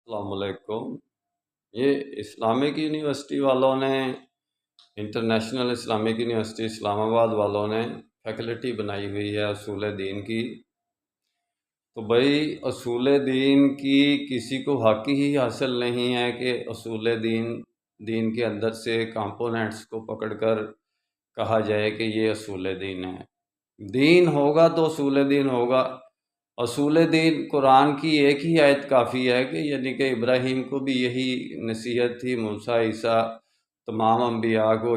السلام علیکم۔ یہ اسلامک یونیورسٹی والوں نے، انٹرنیشنل اسلامک یونیورسٹی اسلام آباد والوں نے فیکلٹی بنائی ہوئی ہے اصول دین کی۔ تو بھائی اصول دین کی کسی کو حق ہی حاصل نہیں ہے کہ اصول دین کے اندر سے کمپوننٹس کو پکڑ کر کہا جائے کہ یہ اصول دین ہے۔ دین ہوگا تو اصول دین ہوگا۔ اصول دین قرآن کی ایک ہی آیت کافی ہے کہ یعنی کہ ابراہیم کو بھی یہی نصیحت تھی، موسیٰ، عیسیٰ، تمام انبیاء کو،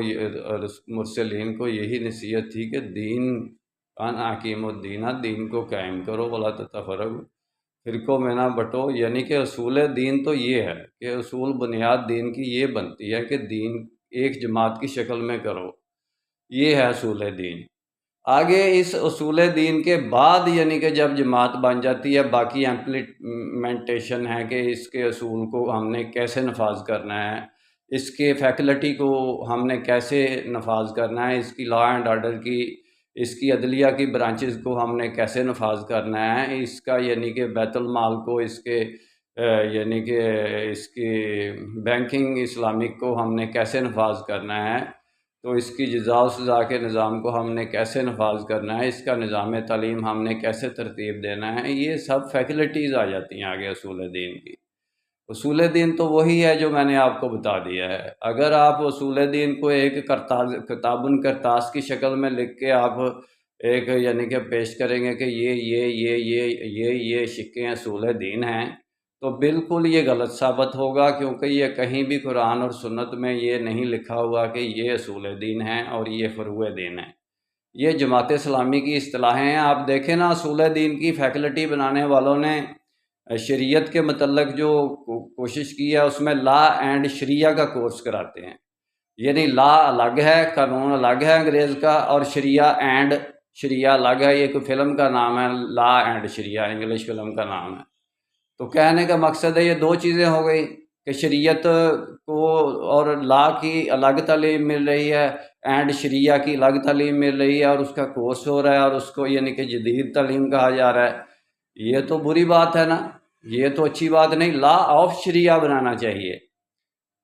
مرسلین کو یہی نصیحت تھی کہ دین حکیم الدین، دین کو قائم کرو، ولا تتفرقوا، فرقوں میں نہ بٹو۔ یعنی کہ اصول دین تو یہ ہے کہ اصول بنیاد دین کی یہ بنتی ہے کہ دین ایک جماعت کی شکل میں کرو، یہ ہے اصول دین۔ آگے اس اصول دین کے بعد یعنی کہ جب جماعت بن جاتی ہے، باقی امپلیمنٹیشن ہے کہ اس کے اصول کو ہم نے کیسے نفاذ کرنا ہے، اس کے فیکلٹی کو ہم نے کیسے نفاذ کرنا ہے، اس کی لا اینڈ آرڈر کی، اس کی عدلیہ کی برانچز کو ہم نے کیسے نفاذ کرنا ہے، اس کا یعنی کہ بیت المال کو، اس کے یعنی کہ اس کی بینکنگ اسلامک کو ہم نے کیسے نفاذ کرنا ہے، تو اس کی جزا و سزا کے نظام کو ہم نے کیسے نفاذ کرنا ہے، اس کا نظام تعلیم ہم نے کیسے ترتیب دینا ہے، یہ سب فیکلٹیز آ جاتی ہیں آگے اصول دین کی۔ اصول دین تو وہی ہے جو میں نے آپ کو بتا دیا ہے۔ اگر آپ اصول دین کو ایک کتابن کرتاس کی شکل میں لکھ کے آپ ایک یعنی کہ پیش کریں گے کہ یہ شقیں اصول دین ہیں، تو بالکل یہ غلط ثابت ہوگا، کیونکہ یہ کہیں بھی قرآن اور سنت میں یہ نہیں لکھا ہوا کہ یہ اصول دین ہیں اور یہ فروع دین ہیں۔ یہ جماعت اسلامی کی اصطلاحیں ہیں۔ آپ دیکھیں نا، اصول دین کی فیکلٹی بنانے والوں نے شریعت کے متعلق جو کوشش کی ہے، اس میں لا اینڈ شریعہ کا کورس کراتے ہیں۔ یعنی لا الگ ہے، قانون الگ ہے انگریز کا، اور شریعہ اینڈ شریعہ الگ ہے۔ یہ کوئی فلم کا نام ہے، law and Shariah English film کا نام ہے۔ تو کہنے کا مقصد ہے یہ دو چیزیں ہو گئی کہ شریعت کو اور لا کی الگ تعلیم مل رہی ہے، اینڈ شریعہ کی الگ تعلیم مل رہی ہے، اور اس کا کورس ہو رہا ہے، اور اس کو یعنی کہ جدید تعلیم کہا جا رہا ہے۔ یہ تو بری بات ہے نا، یہ تو اچھی بات نہیں۔ لا آف شریعہ بنانا چاہیے،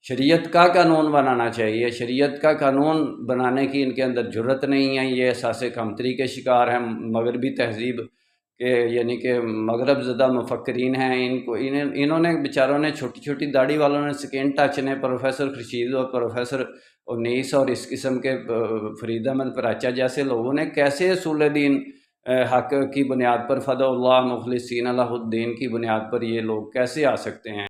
شریعت کا قانون بنانا چاہیے۔ شریعت کا قانون بنانے کی ان کے اندر جرت نہیں ہے۔ یہ احساس کمتری کے شکار ہیں، مغربی تہذیب کے یعنی کہ مغرب زدہ مفکرین ہیں۔ انہوں نے بیچاروں نے، چھوٹی چھوٹی داڑھی والوں نے، سکین ٹچ نے، پروفیسر خورشید اور پروفیسر انیس اور اس قسم کے فرید احمد پراچا جیسے لوگوں نے کیسے اصول دین حق کی بنیاد پر، فدع اللہ مخلصین لہ الدین کی بنیاد پر یہ لوگ کیسے آ سکتے ہیں؟